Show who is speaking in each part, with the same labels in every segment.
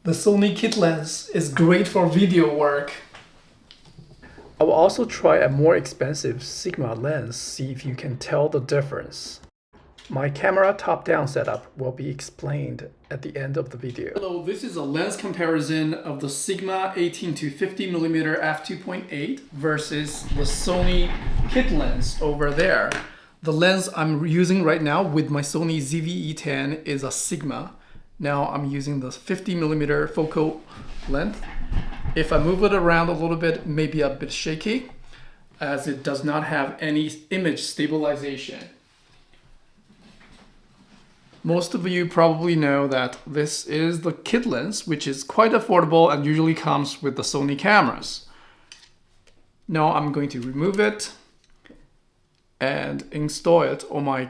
Speaker 1: The Sony Kit Lens is great for video work. I will also try a more expensive Sigma lens, see if you can tell the difference. My camera top-down setup will be explained at the end of the video. Hello, this is a lens comparison of the Sigma 18 to 50mm f2.8 versus the Sony Kit Lens over there. The lens I'm using right now with my Sony ZV-E10 is a Sigma. Now I'm using the 50mm focal length. If I move it around a little bit, it may be a bit shaky as it does not have any image stabilization. Most of you probably know that this is the kit lens, which is quite affordable and usually comes with the Sony cameras. Now I'm going to remove it and install it on my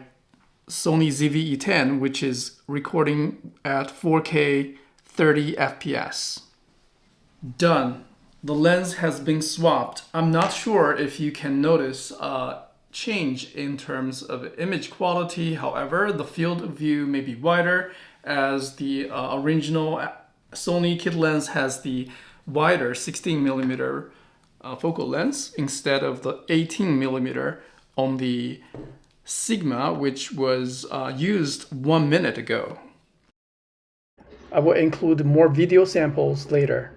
Speaker 1: Sony ZV-E10, which is recording at 4K 30 FPS. Done. The lens has been swapped. I'm not sure if you can notice change in terms of image quality. However, the field of view may be wider as the original Sony Kit Lens has the wider 16mm focal lens instead of the 18mm on the Sigma, which was used 1 minute ago. I will include more video samples later.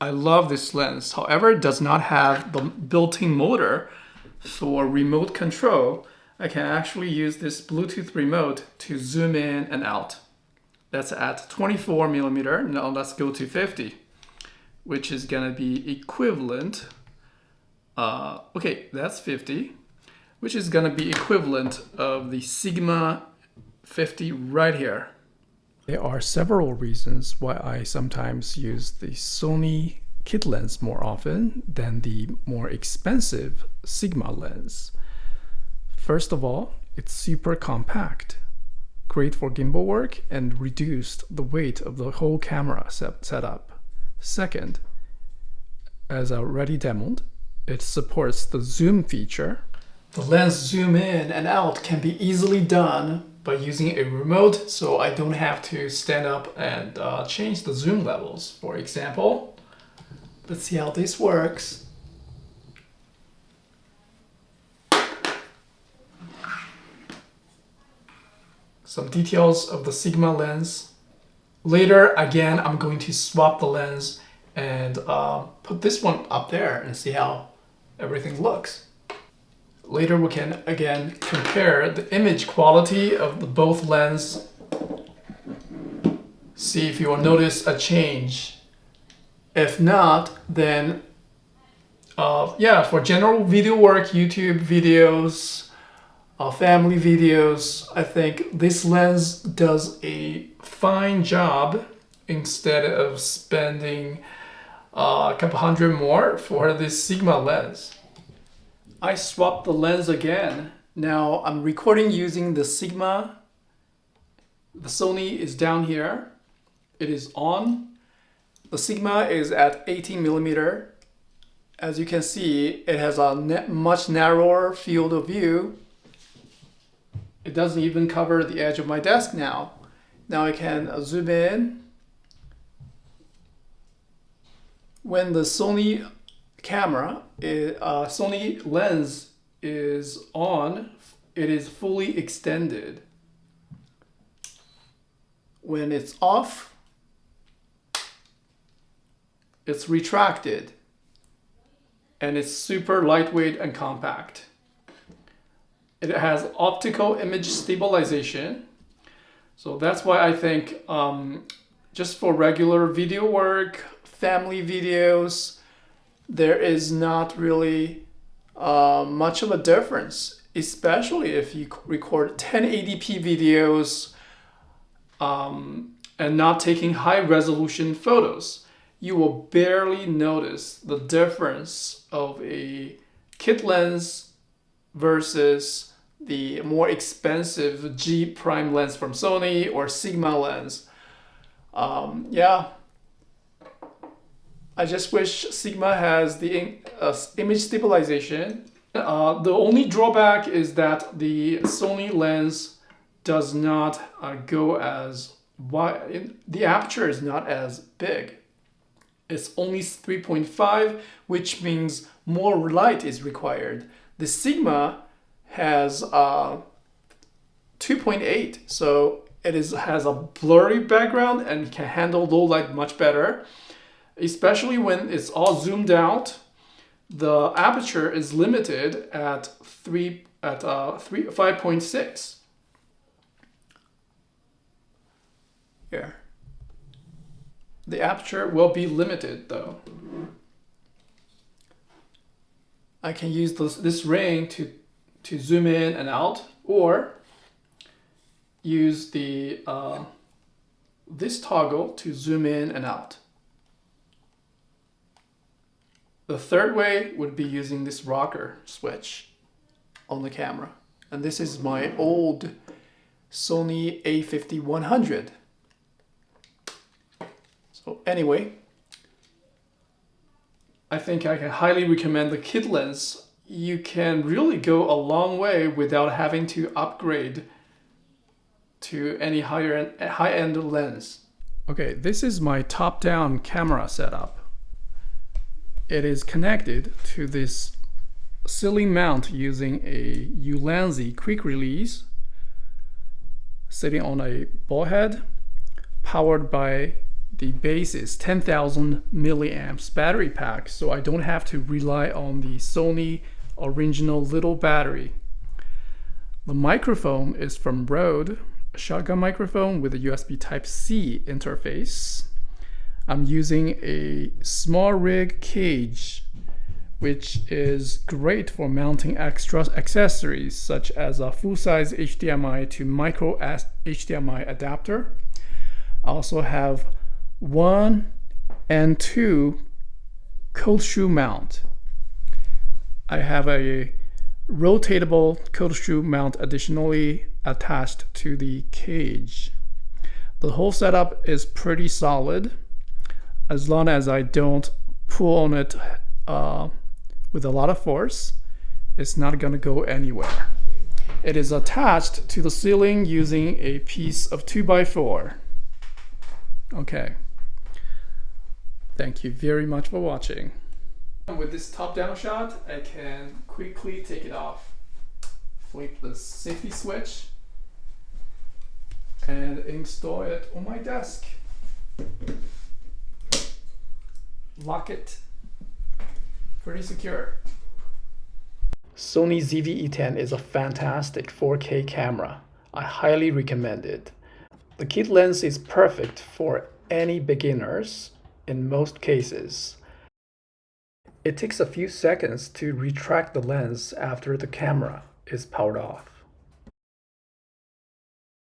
Speaker 1: I love this lens. However, it does not have the built-in motor for remote control. I can actually use this Bluetooth remote to zoom in and out. That's at 24mm. Now let's go to 50, which is gonna be equivalent. Okay, that's 50, which is gonna be equivalent of the Sigma 50 right here. There are several reasons why I sometimes use the Sony Kit Lens more often than the more expensive Sigma lens. First of all, it's super compact, great for gimbal work, and reduced the weight of the whole camera setup. Second, as I already demoed, it supports the zoom feature. The lens zoom in and out can be easily done by using a remote, so I don't have to stand up and change the zoom levels. For example, let's see how this works. Some details of the Sigma lens. Later, again, I'm going to swap the lens and put this one up there and see how everything looks. Later we can again compare the image quality of the both lenses. See if you will notice a change. If not, then yeah, for general video work, YouTube videos, family videos, I think this lens does a fine job instead of spending a couple hundred more for this Sigma lens. I swapped the lens again. Now I'm recording using the Sigma. The Sony is down here. It is on. The Sigma is at 18mm. As you can see, it has a much narrower field of view. It doesn't even cover the edge of my desk now. Now I can zoom in. When the Sony Sony lens is on, it is fully extended. When it's off, it's retracted, and it's super lightweight and compact. It has optical image stabilization, so that's why I think just for regular video work, family videos, there is not really much of a difference, especially if you record 1080p videos and not taking high resolution photos. You will barely notice the difference of a kit lens versus the more expensive G prime lens from Sony or Sigma lens. Yeah. I just wish Sigma has the image stabilization. The only drawback is that the Sony lens does not go as the aperture is not as big. It's only 3.5, which means more light is required. The Sigma has 2.8, so has a blurry background and can handle low light much better, especially when it's all zoomed out. The aperture is limited at 5.6. Here. The aperture will be limited though. I can use this ring to zoom in and out, or use the this toggle to zoom in and out. The third way would be using this rocker switch on the camera. And this is my old Sony A50-100. So anyway, I think I can highly recommend the Kit Lens. You can really go a long way without having to upgrade to any high-end lens. Okay, this is my top-down camera setup. It is connected to this ceiling mount using a Ulanzi quick release, sitting on a ball head, powered by the base's 10,000 milliamps battery pack, so I don't have to rely on the Sony original little battery. The microphone is from Rode, a shotgun microphone with a USB Type-C interface. I'm using a small rig cage, which is great for mounting extra accessories such as a full-size HDMI to micro HDMI adapter. I also have 1 and 2 cold shoe mount. I have a rotatable cold shoe mount additionally attached to the cage. The whole setup is pretty solid. As long as I don't pull on it with a lot of force, it's not going to go anywhere. It is attached to the ceiling using a piece of 2x4. Okay. Thank you very much for watching. With this top-down shot, I can quickly take it off. Flip the safety switch and install it on my desk. Lock it. Pretty secure. Sony ZV-E10 is a fantastic 4K camera. I highly recommend it. The kit lens is perfect for any beginners in most cases. It takes a few seconds to retract the lens after the camera is powered off.